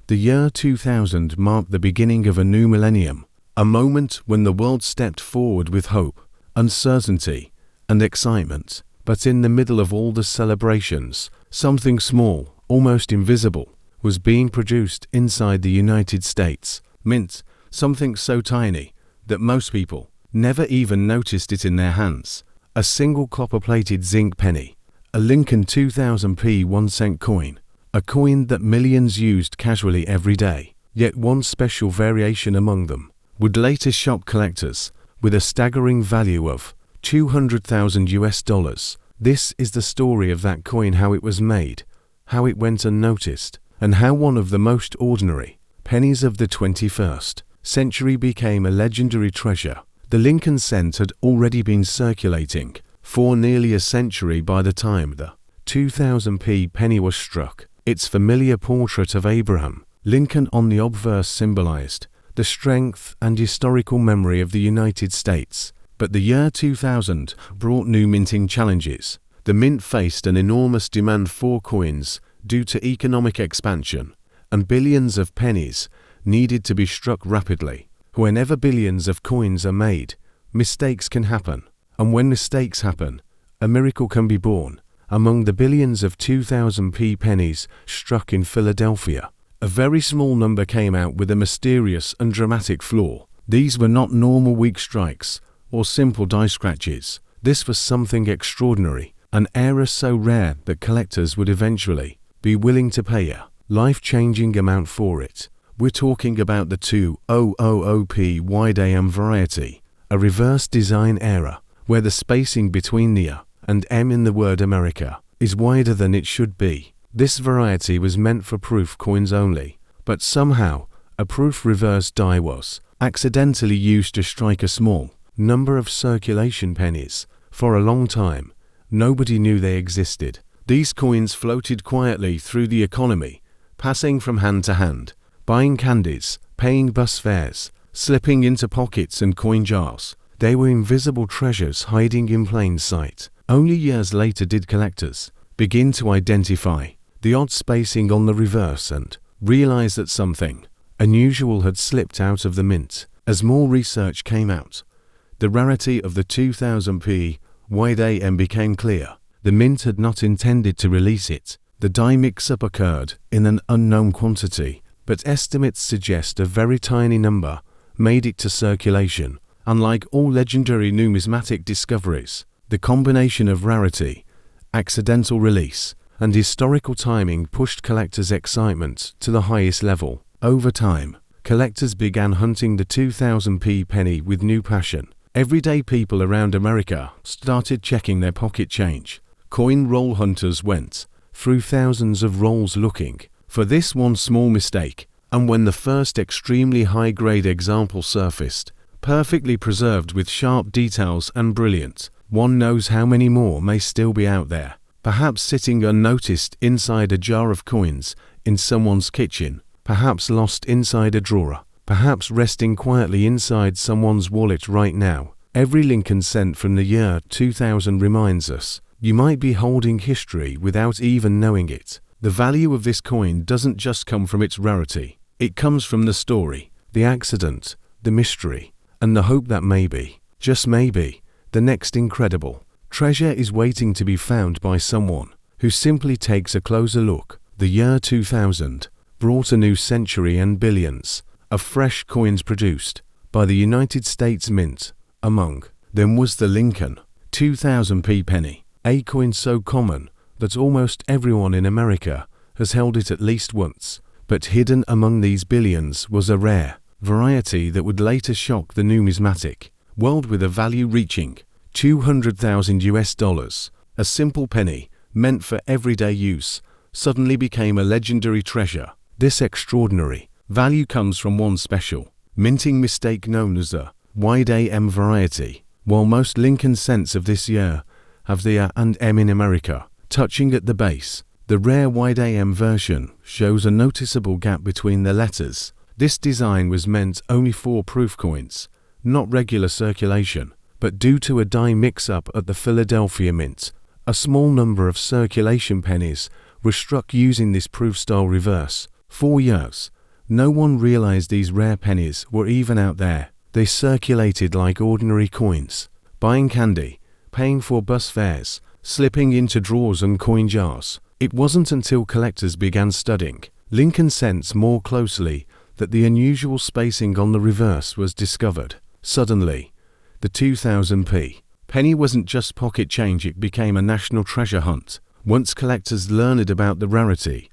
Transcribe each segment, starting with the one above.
The year 2000 marked the beginning of a new millennium, a moment when the world stepped forward with hope, uncertainty, and excitement. But in the middle of all the celebrations, something small, almost invisible, was being produced inside the United States Mint, something so tiny that most people never even noticed it in their hands. A single copper-plated zinc penny, a Lincoln 2000p 1-cent coin, a coin that millions used casually every day. Yet one special variation among them would later shock collectors with a staggering value of $200,000. This is the story of that coin, how it was made, how it went unnoticed, and how one of the most ordinary pennies of the 21st century became a legendary treasure. The Lincoln cent had already been circulating for nearly a century by the time the 2000p penny was struck. Its familiar portrait of Abraham Lincoln on the obverse symbolized the strength and historical memory of the United States. But the year 2000 brought new minting challenges. The mint faced an enormous demand for coins due to economic expansion, and billions of pennies needed to be struck rapidly. Whenever billions of coins are made, mistakes can happen. And when mistakes happen, a miracle can be born. Among the billions of 2000p pennies struck in Philadelphia, a very small number came out with a mysterious and dramatic flaw. These were not normal weak strikes or simple die scratches. This was something extraordinary, an error so rare that collectors would eventually be willing to pay a life-changing amount for it. We're talking about the 2000p wide AM variety, a reverse design error, where the spacing between the A and M in the word America is wider than it should be. This variety was meant for proof coins only, but somehow a proof reverse die was accidentally used to strike a small number of circulation pennies. For a long time, nobody knew they existed. These coins floated quietly through the economy, passing from hand to hand, buying candies, paying bus fares, slipping into pockets and coin jars. They were invisible treasures hiding in plain sight. Only years later did collectors begin to identify the odd spacing on the reverse and realize that something unusual had slipped out of the mint. As more research came out, the rarity of the 2000p wide AM became clear. The mint had not intended to release it. The die mix-up occurred in an unknown quantity, but estimates suggest a very tiny number made it to circulation. Unlike all legendary numismatic discoveries, the combination of rarity, accidental release, and historical timing pushed collectors' excitement to the highest level. Over time, collectors began hunting the 2000p penny with new passion. Everyday people around America started checking their pocket change. Coin roll hunters went through thousands of rolls looking for this one small mistake, and when the first extremely high-grade example surfaced, perfectly preserved with sharp details and brilliant, one knows how many more may still be out there, perhaps sitting unnoticed inside a jar of coins in someone's kitchen, perhaps lost inside a drawer, perhaps resting quietly inside someone's wallet right now. Every Lincoln cent from the year 2000 reminds us, you might be holding history without even knowing it. The value of this coin doesn't just come from its rarity. It comes from the story, the accident, the mystery, and the hope that maybe, just maybe, the next incredible treasure is waiting to be found by someone who simply takes a closer look. The year 2000 brought a new century and billions of fresh coins produced by the United States Mint. Among them was the Lincoln 2000p penny, a coin so common that almost everyone in America has held it at least once. But hidden among these billions was a rare variety that would later shock the numismatic world with a value reaching $200,000. A simple penny meant for everyday use suddenly became a legendary treasure. This extraordinary value comes from one special minting mistake known as the wide AM variety. While most Lincoln cents of this year have the A and M in America touching at the base, the rare wide AM version shows a noticeable gap between the letters. This design was meant only for proof coins, not regular circulation, but due to a die mix-up at the Philadelphia Mint, a small number of circulation pennies were struck using this proof-style reverse. For years, No one realized these rare pennies were even out there. They circulated like ordinary coins, buying candy, paying for bus fares, slipping into drawers and coin jars. It wasn't until collectors began studying Lincoln cents more closely that the unusual spacing on the reverse was discovered. Suddenly, the 2000p penny wasn't just pocket change, it became a national treasure hunt. Once collectors learned about the rarity,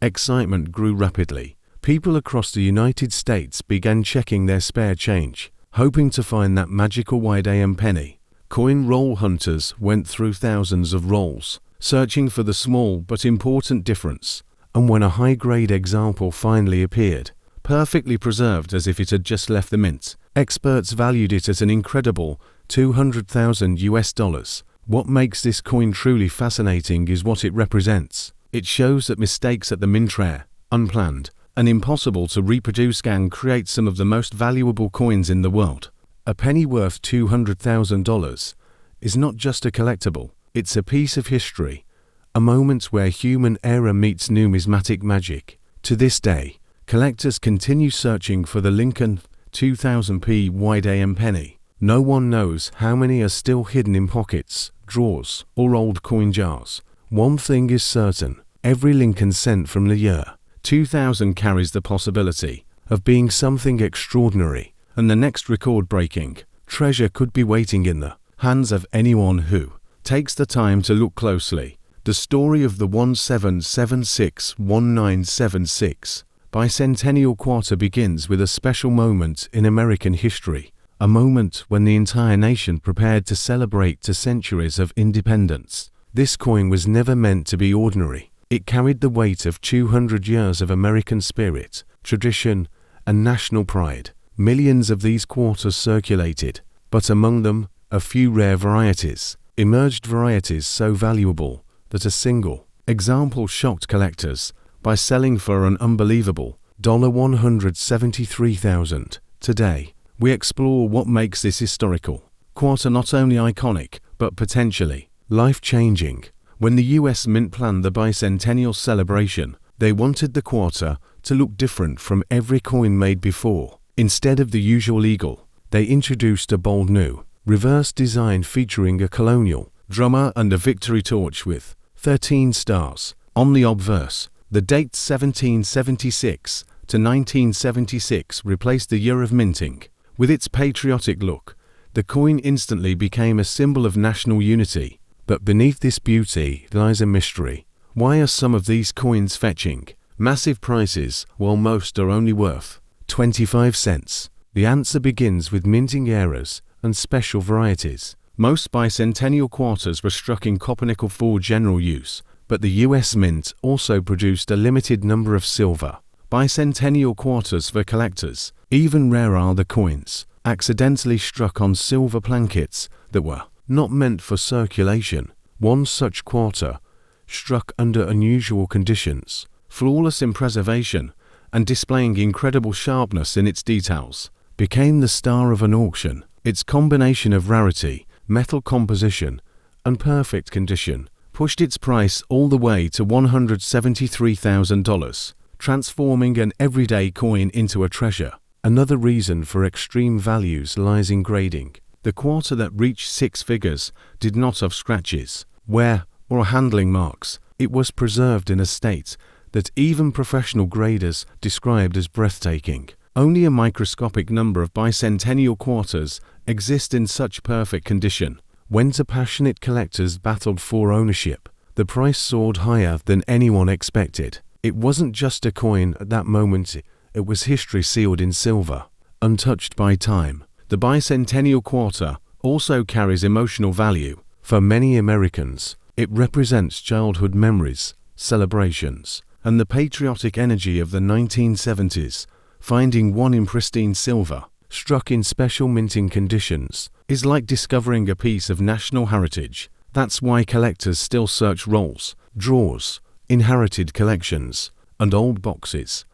excitement grew rapidly. People across the United States began checking their spare change, hoping to find that magical wide AM penny. Coin roll hunters went through thousands of rolls, searching for the small but important difference. And when a high-grade example finally appeared, perfectly preserved as if it had just left the mint, experts valued it at an incredible $200,000. What makes this coin truly fascinating is what it represents. It shows that mistakes at the mint, rare, unplanned, and impossible to reproduce, can create some of the most valuable coins in the world. A penny worth $200,000 is not just a collectible, it's a piece of history, a moment where human error meets numismatic magic. To this day, collectors continue searching for the Lincoln 2000p wide AM penny. No one knows how many are still hidden in pockets, drawers, or old coin jars. One thing is certain: every Lincoln cent from the year 2000 carries the possibility of being something extraordinary, and the next record-breaking treasure could be waiting in the hands of anyone who takes the time to look closely. The story of the 1776-1976 Bicentennial Quarter begins with a special moment in American history, a moment when the entire nation prepared to celebrate 2 centuries of independence. This coin was never meant to be ordinary. It carried the weight of 200 years of American spirit, tradition, and national pride. Millions of these quarters circulated, but among them, a few rare varieties emerged, varieties so valuable that a single example shocked collectors by selling for an unbelievable $173,000. Today, we explore what makes this historical quarter not only iconic, but potentially life-changing. When the US Mint planned the bicentennial celebration, they wanted the quarter to look different from every coin made before. Instead of the usual eagle, they introduced a bold new reverse design featuring a colonial drummer and a victory torch with 13 stars. On the obverse, the date 1776 to 1976 replaced the year of minting. With its patriotic look, the coin instantly became a symbol of national unity. But beneath this beauty lies a mystery. Why are some of these coins fetching massive prices while most are only worth 25 cents? The answer begins with minting errors and special varieties. Most bicentennial quarters were struck in copper-nickel for general use, but the US Mint also produced a limited number of silver bicentennial quarters for collectors. Even rarer are the coins accidentally struck on silver plankets that were not meant for circulation. One such quarter, struck under unusual conditions, flawless in preservation, and displaying incredible sharpness in its details, became the star of an auction. Its combination of rarity, metal composition, and perfect condition pushed its price all the way to $173,000, transforming an everyday coin into a treasure. Another reason for extreme values lies in grading. The quarter that reached 6 figures did not have scratches, wear, or handling marks. It was preserved in a state that even professional graders described as breathtaking. Only a microscopic number of bicentennial quarters exist in such perfect condition. When 2 passionate collectors battled for ownership, the price soared higher than anyone expected. It wasn't just a coin at that moment, it was history sealed in silver, untouched by time. The bicentennial quarter also carries emotional value. For many Americans, it represents childhood memories, celebrations, and the patriotic energy of the 1970s. Finding one in pristine silver, struck in special minting conditions, is like discovering a piece of national heritage. That's why collectors still search rolls, drawers, inherited collections, and old boxes,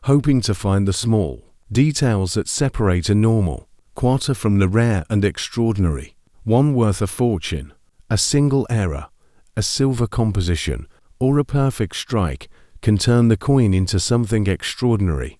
hoping to find the small details that separate a normal quarter from the rare and extraordinary. One worth a fortune, a single error, a silver composition, or a perfect strike can turn the coin into something extraordinary.